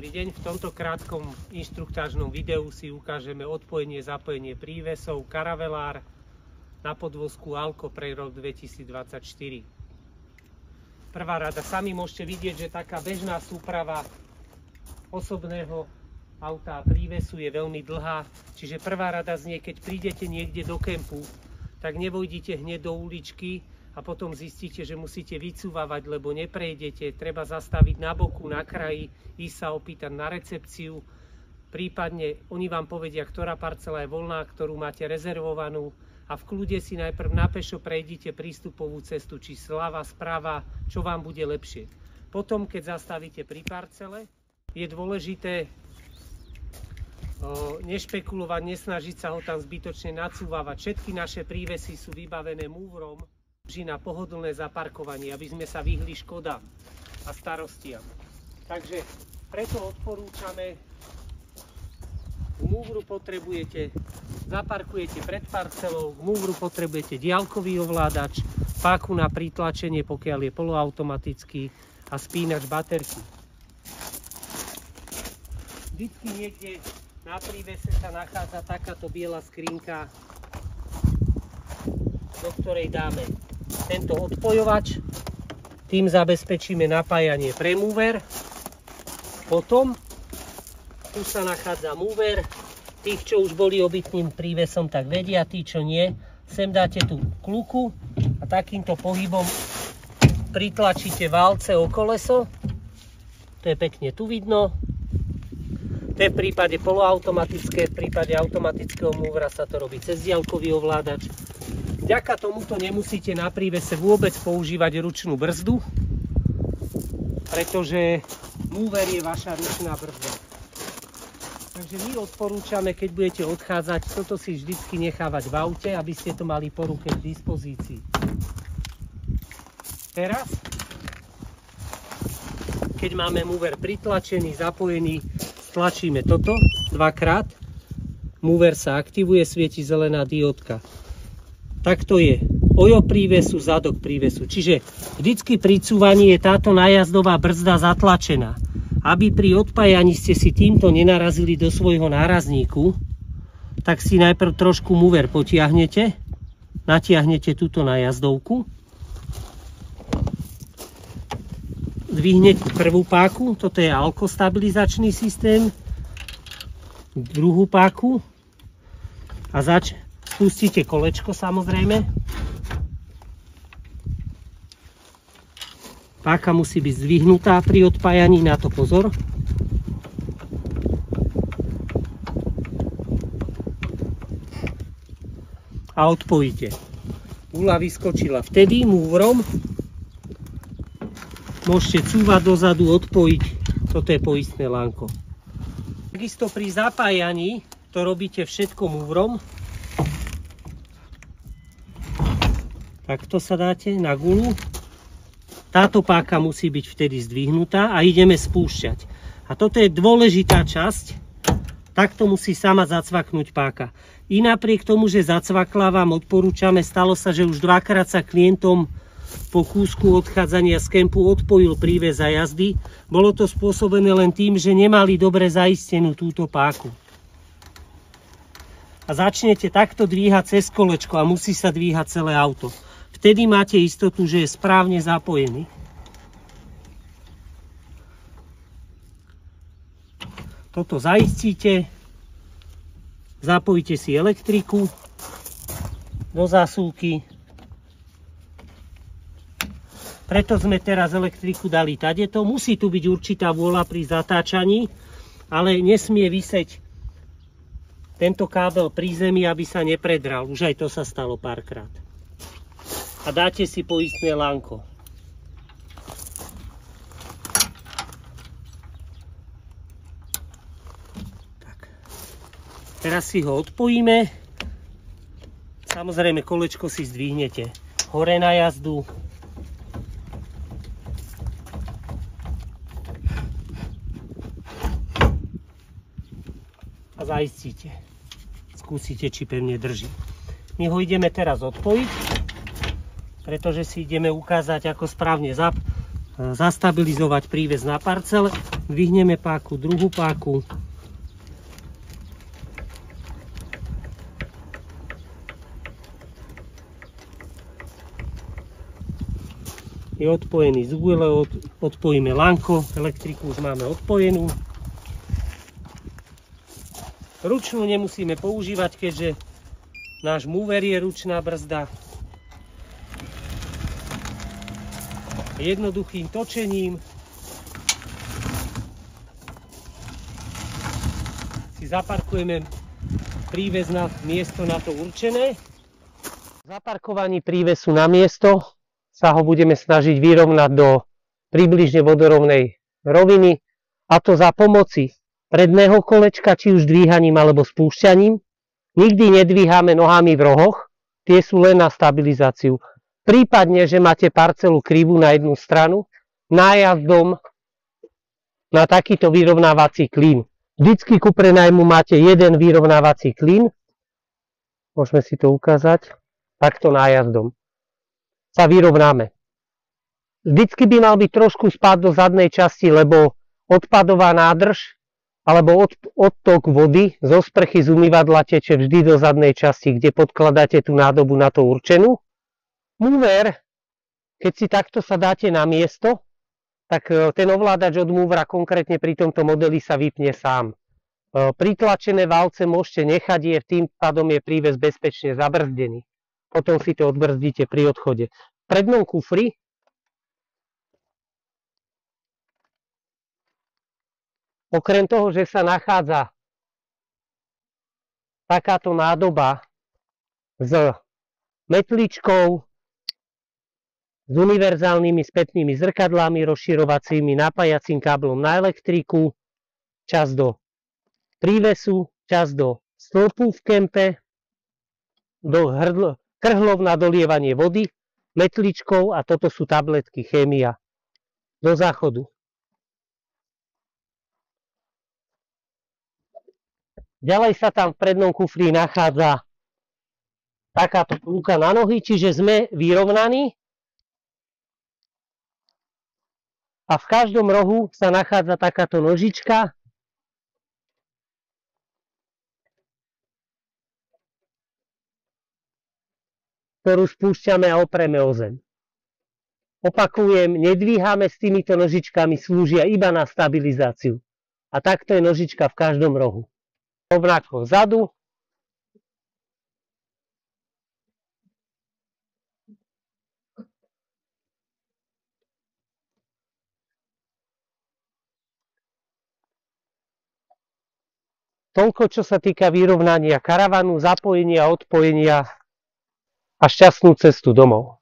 Dobrý deň, v tomto krátkom inštruktážnom videu si ukážeme odpojenie, zapojenie prívesov Caravellare na podvozku Alco pre rok 2024. Prvá rada, sami môžete vidieť, že taká bežná súprava osobného auta a prívesu je veľmi dlhá, čiže prvá rada znie, keď prídete niekde do kempu, tak nevojdite hneď do uličky a potom zistíte, že musíte vycúvavať, lebo neprejdete, treba zastaviť na boku, na kraji, ísť sa opýtať na recepciu, prípadne oni vám povedia, ktorá parcela je voľná, ktorú máte rezervovanú a v kľude si najprv napešo prejdite prístupovú cestu, či zľava, správa, čo vám bude lepšie. Potom, keď zastavíte pri parcele, je dôležité nešpekulovať, nesnažiť sa ho tam zbytočne nacúvavať. Všetky naše prívesy sú vybavené múvrom na pohodlné zaparkovanie, aby sme sa vyhli škodám a starostiam. Takže preto odporúčame, k múvru potrebujete, zaparkujete pred parcelou, k múvru potrebujete diaľkový ovládač, páku na pritlačenie, pokiaľ je poloautomatický, a spínač baterky. Vždycky niekde na prívese sa nachádza takáto biela skrinka, do ktorej dáme tento odpojovač, tým zabezpečíme napájanie pre múver. Potom tu sa nachádza múver, tých, čo už boli obytným prívesom, tak vedia, tí, čo nie, sem dáte tú kluku a takýmto pohybom pritlačíte válce o koleso, to je pekne tu vidno. To je v prípade poloautomatické, v prípade automatického múvra sa to robí cez diaľkový ovládač. Vďaka tomuto nemusíte na prívese vôbec používať ručnú brzdu, pretože múver je vaša ručná brzda. Takže my odporúčame, keď budete odchádzať, toto si vždycky nechávať v aute, aby ste to mali po ruke k dispozícii. Teraz, keď máme múver pritlačený, zapojený, stlačíme toto dvakrát, múver sa aktivuje, svieti zelená diódka. Takto je ojo prívesu, zadok prívesu. Čiže vždycky pri cúvaní je táto nájazdová brzda zatlačená. Aby pri odpájaní ste si týmto nenarazili do svojho nárazníku, tak si najprv trošku múver potiahnete, natiahnete túto nájazdovku, zdvihnete prvú páku, toto je Alco stabilizačný systém, druhú páku a spustíte kolečko samozrejme. Páka musí byť zdvihnutá pri odpájaní, na to pozor. A odpojíte. Úľa vyskočila. Vtedy múvrom môžete cúvať dozadu, odpojiť. Toto je poistné lánko. Takisto pri zapájaní to robíte všetko múvrom. Takto sa dáte na gulu. Táto páka musí byť vtedy zdvihnutá a ideme spúšťať. A toto je dôležitá časť. Takto musí sama zacvaknúť páka. I napriek tomu, že zacvakla, vám odporúčame, stalo sa, že už dvakrát sa klientom po kúsku odchádzania z kempu odpojil príves a jazdy. Bolo to spôsobené len tým, že nemali dobre zaistenú túto páku. A začnete takto dvíhať cez kolečko a musí sa dvíhať celé auto. Vtedy máte istotu, že je správne zapojený. Toto zaistíte, zapojíte si elektriku do zásuvky. Preto sme teraz elektriku dali tadeto. Musí tu byť určitá vôľa pri zatáčaní, ale nesmie viseť tento kábel pri zemi, aby sa nepredral. Už aj to sa stalo párkrát. A dáte si poistné lánko. Tak. Teraz si ho odpojíme. Samozrejme kolečko si zdvihnete hore na jazdu. A zaistíte. Skúsite, či pevne drží. My ho ideme teraz odpojiť, pretože si ideme ukázať, ako správne zastabilizovať príves na parcele. Dvihneme páku, druhú páku. Je odpojený z úle, odpojíme lanko, elektriku už máme odpojenú. Ručnú nemusíme používať, keďže náš mover je ručná brzda. Jednoduchým točením si zaparkujeme príves na miesto na to určené. Zaparkovaní prívesu na miesto sa ho budeme snažiť vyrovnať do približne vodorovnej roviny, a to za pomoci predného kolečka, či už dvíhaním alebo spúšťaním. Nikdy nedvíhame nohami v rohoch, tie sú len na stabilizáciu. Prípadne, že máte parcelu krivú na jednu stranu, nájazdom na takýto vyrovnávací klín. Vždycky ku prenajmu máte jeden vyrovnávací klín, môžeme si to ukázať, takto nájazdom sa vyrovnáme. Vždycky by mal byť trošku spád do zadnej časti, lebo odpadová nádrž alebo odtok vody zo sprchy z umývadla teče vždy do zadnej časti, kde podkladáte tú nádobu na to určenú. Mover, keď si takto sa dáte na miesto, tak ten ovládač od movera konkrétne pri tomto modeli sa vypne sám. Pritlačené valce môžete nechať, tým pádom je príves bezpečne zabrzdený. Potom si to odbrzdíte pri odchode. V prednom kufri okrem toho, že sa nachádza takáto nádoba s metličkou, s univerzálnymi spätnými zrkadlami, rozširovacími, napájacím káblom na elektriku, čas do prívesu, čas do stĺpu v kempe, do krhlov na dolievanie vody, metličkou, a toto sú tabletky chémia do záchodu. Ďalej sa tam v prednom kufri nachádza takáto plúka na nohy, čiže sme vyrovnaní. A v každom rohu sa nachádza takáto nožička, ktorú spúšťame a opreme o zem. Opakujem, nedvíhame s týmito nožičkami, slúžia iba na stabilizáciu. A takto je nožička v každom rohu. Rovnako vzadu. Toľko, čo sa týka vyrovnania karavanu, zapojenia, odpojenia a šťastnú cestu domov.